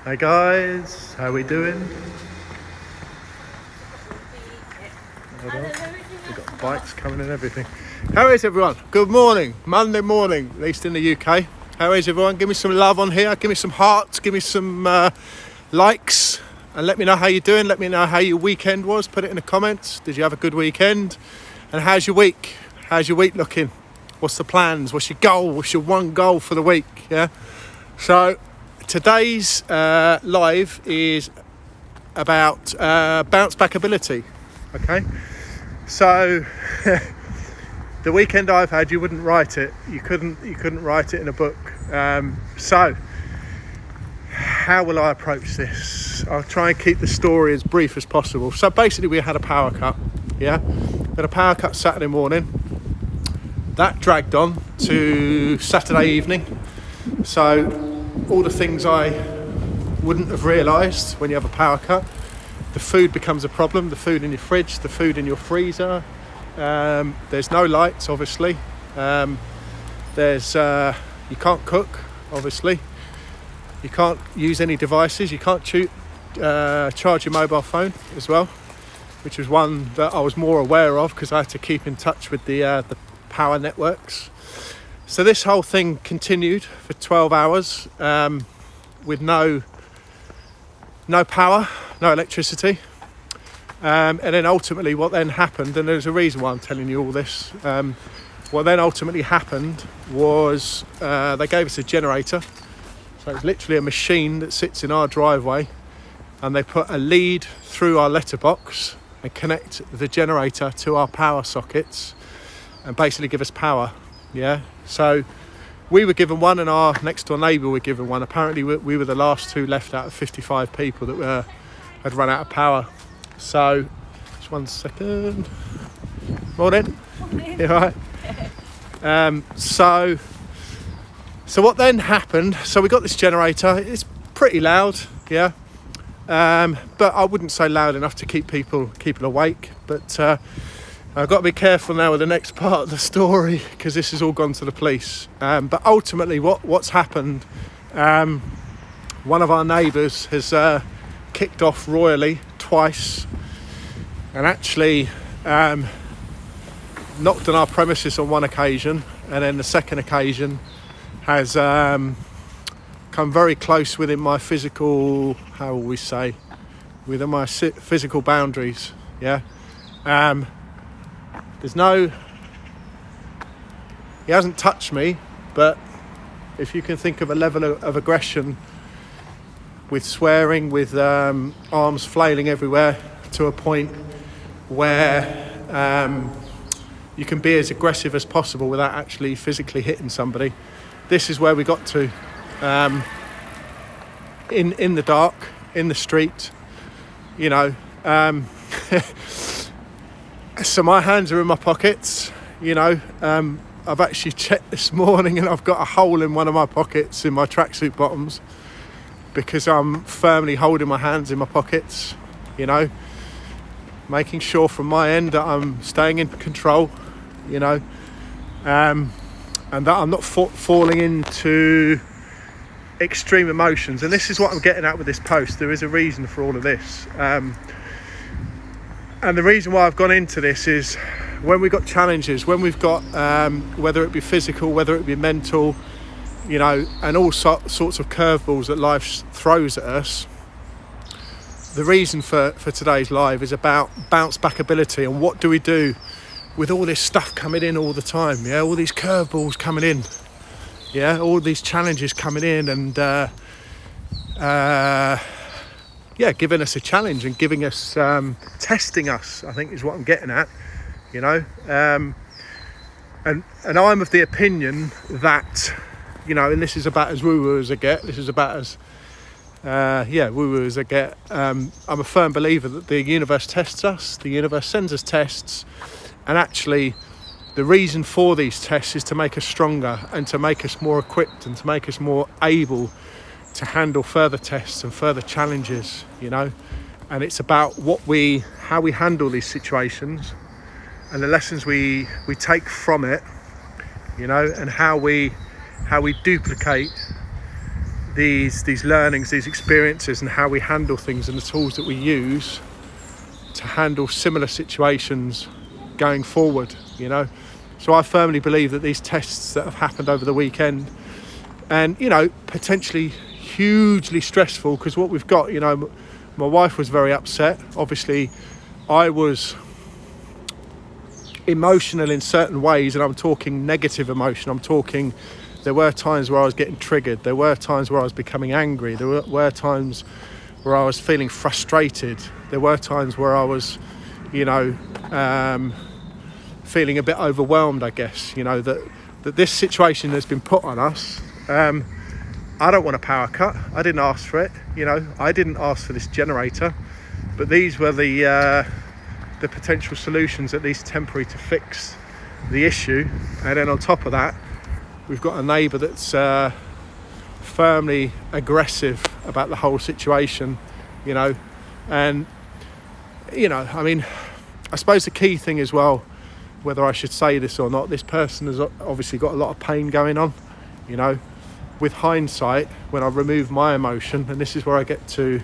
Hey guys, how we doing? Hold on. We've got bikes coming and everything. How is everyone? Good morning, Monday morning, at least in the UK. How is everyone? Give me some love on here, give me some hearts, give me some likes, and let me know how you're doing. Let me know how your weekend was. Put it in the comments. Did you have a good weekend? And how's your week? How's your week looking? What's the plans? What's your goal? What's your one goal for the week? Yeah. So today's live is about bounce back ability. Okay. So the weekend I've had, you wouldn't write it. You couldn't write it in a book. So how will I approach this? I'll try and keep the story as brief as possible. So basically we had a power cut. Yeah. We had a power cut Saturday morning. That dragged on to Saturday evening. So all the things I wouldn't have realised when you have a power cut. The food becomes a problem, the food in your fridge, the food in your freezer. There's no lights, obviously. You can't cook, obviously. You can't use any devices. You can't charge your mobile phone as well, which was one that I was more aware of because I had to keep in touch with the power networks. So this whole thing continued for 12 hours with no power, no electricity. And then ultimately what then happened, and there's a reason why I'm telling you all this, what then ultimately happened was they gave us a generator. So it's literally a machine that sits in our driveway, and they put a lead through our letterbox and connect the generator to our power sockets and basically give us power. Yeah, so we were given one and our next door neighbour were given one. Apparently we were the last two left out of 55 people that had run out of power. So, just 1 second. Morning. Yeah, right. So what then happened, so we got this generator. It's pretty loud, yeah. But I wouldn't say loud enough to keep people awake. But I've got to be careful now with the next part of the story because this has all gone to the police. But ultimately what's happened, one of our neighbours has kicked off royally twice and actually knocked on our premises on one occasion, and then the second occasion has come very close within my physical, how will we say, within my physical boundaries, yeah. He hasn't touched me, but if you can think of a level of aggression with swearing, with arms flailing everywhere to a point where you can be as aggressive as possible without actually physically hitting somebody. This is where we got to, in the dark, in the street, you know. So my hands are in my pockets, you know. I've actually checked this morning and I've got a hole in one of my pockets in my tracksuit bottoms because I'm firmly holding my hands in my pockets, you know, making sure from my end that I'm staying in control, you know, and that I'm not falling into extreme emotions. And this is what I'm getting at with this post. There is a reason for all of this. And the reason why I've gone into this is when we've got challenges, when we've got, whether it be physical, whether it be mental, you know, and all sorts of curveballs that life throws at us. The reason for today's live is about bounce back ability and what do we do with all this stuff coming in all the time, yeah, all these curveballs coming in, yeah, all these challenges coming in and, yeah, giving us a challenge and giving us, testing us, I think is what I'm getting at, you know. And I'm of the opinion that, you know, and this is about as woo-woo as I get, this is about as, woo-woo as I get. I'm a firm believer that the universe tests us, the universe sends us tests, and actually the reason for these tests is to make us stronger and to make us more equipped and to make us more able to handle further tests and further challenges, you know. And it's about how we handle these situations and the lessons we take from it, you know, and how we duplicate these learnings, these experiences, and how we handle things, and the tools that we use to handle similar situations going forward, you know. So I firmly believe that these tests that have happened over the weekend, and, you know, potentially hugely stressful, because what we've got, you know, my wife was very upset. Obviously, I was emotional in certain ways, and I'm talking negative emotion. I'm talking, there were times where I was getting triggered. There were times where I was becoming angry. There were times where I was feeling frustrated. There were times where I was, you know, feeling a bit overwhelmed, I guess, you know, that this situation has been put on us. I don't want a power cut. I didn't ask for it, you know. I didn't ask for this generator, but these were the potential solutions, at least temporary, to fix the issue. And then on top of that, we've got a neighbour that's firmly aggressive about the whole situation, you know. And, you know, I mean, I suppose the key thing as well, whether I should say this or not, this person has obviously got a lot of pain going on, you know. With hindsight, when I remove my emotion, and this is where I get to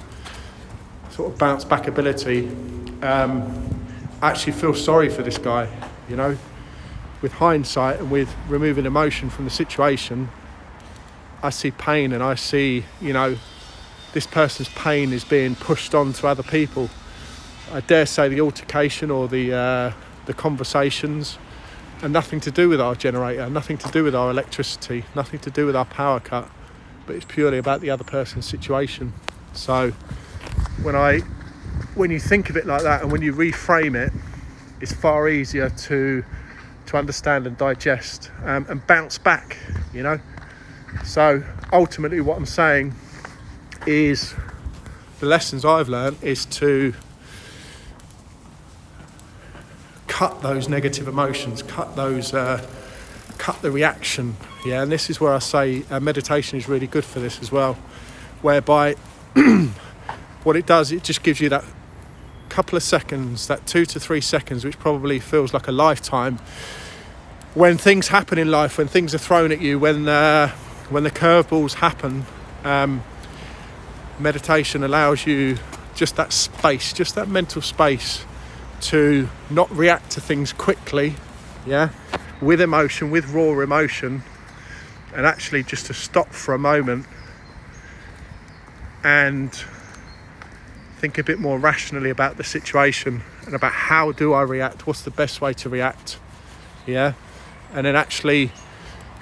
sort of bounce back ability, I actually feel sorry for this guy, you know. With hindsight and with removing emotion from the situation, I see pain, and I see, you know, this person's pain is being pushed on to other people. I dare say the altercation or the conversations, and nothing to do with our generator, nothing to do with our electricity, nothing to do with our power cut, but it's purely about the other person's situation. So when you think of it like that, and when you reframe it, it's far easier to understand and digest, and bounce back, you know. So ultimately what I'm saying is, the lessons I've learned is to cut those negative emotions, cut the reaction, yeah. And this is where I say meditation is really good for this as well, whereby what it does, it just gives you that couple of seconds, that 2 to 3 seconds, which probably feels like a lifetime, when things happen in life, when things are thrown at you, when the curveballs happen. Meditation allows you just that space, just that mental space, to not react to things quickly, yeah, with emotion, with raw emotion, and actually just to stop for a moment and think a bit more rationally about the situation, and about how do I react, what's the best way to react, yeah. And then actually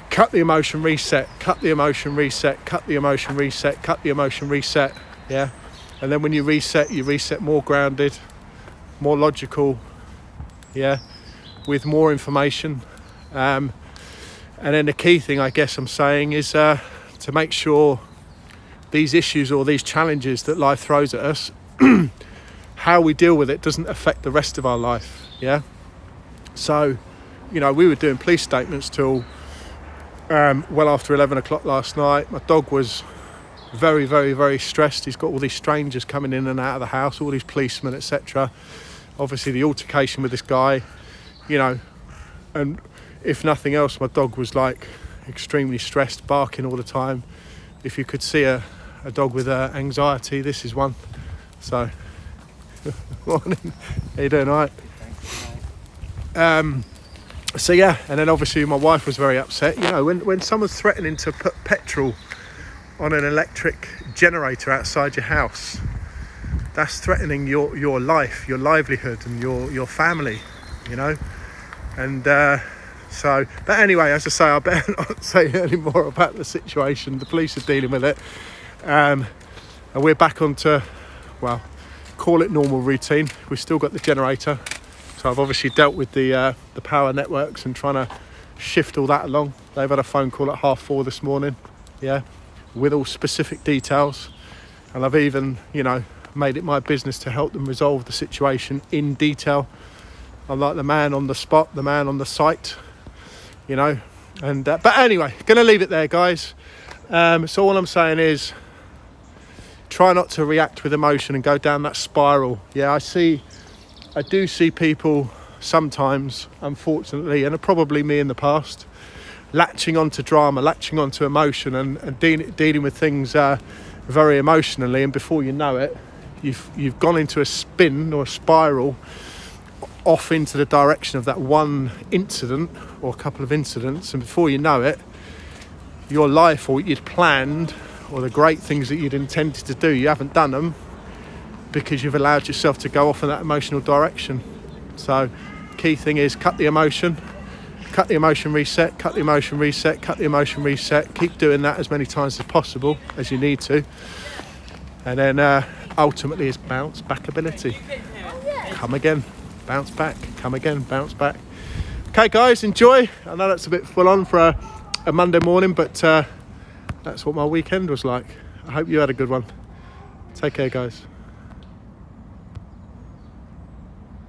cut the emotion, reset, cut the emotion, reset, cut the emotion, reset, cut the emotion, reset, yeah. And then when you reset more grounded, more logical, yeah, with more information. And then the key thing, I guess I'm saying, is to make sure these issues or these challenges that life throws at us, how we deal with it doesn't affect the rest of our life, yeah. So, you know, we were doing police statements till well after 11 o'clock last night. My dog was very, very, very stressed. He's got all these strangers coming in and out of the house, all these policemen, etc. Obviously the altercation with this guy, you know, and if nothing else, my dog was like extremely stressed, barking all the time. If you could see a dog with anxiety, this is one. So, morning. How you doing, all right? So yeah, and then obviously my wife was very upset. You know, when someone's threatening to put petrol on an electric generator outside your house, that's threatening your life, your livelihood, and your family, you know. And so, but anyway, as I say, I better not say any more about the situation. The police are dealing with it, and we're back onto, well, call it normal routine. We've still got the generator, so I've obviously dealt with the power networks and trying to shift all that along. They've had a phone call at 4:30 this morning, yeah, with all specific details, and I've even, you know, made it my business to help them resolve the situation in detail. I'm like the man on the spot, the man on the site, you know. And but anyway, gonna leave it there, guys. So all I'm saying is, try not to react with emotion and go down that spiral. Yeah, I do see people sometimes, unfortunately, and probably me in the past, latching onto drama, latching onto emotion, and dealing with things very emotionally, and before you know it, you've gone into a spin or a spiral off into the direction of that one incident or a couple of incidents, and before you know it, your life or what you'd planned or the great things that you'd intended to do, you haven't done them because you've allowed yourself to go off in that emotional direction. So key thing is cut the emotion reset, cut the emotion reset, cut the emotion reset. Keep doing that as many times as possible as you need to, and then ultimately it's bounce back ability. Come again, bounce back, come again, bounce back. Okay guys, enjoy. I know that's a bit full on for a Monday morning, but that's what my weekend was like. I hope you had a good one. Take care guys.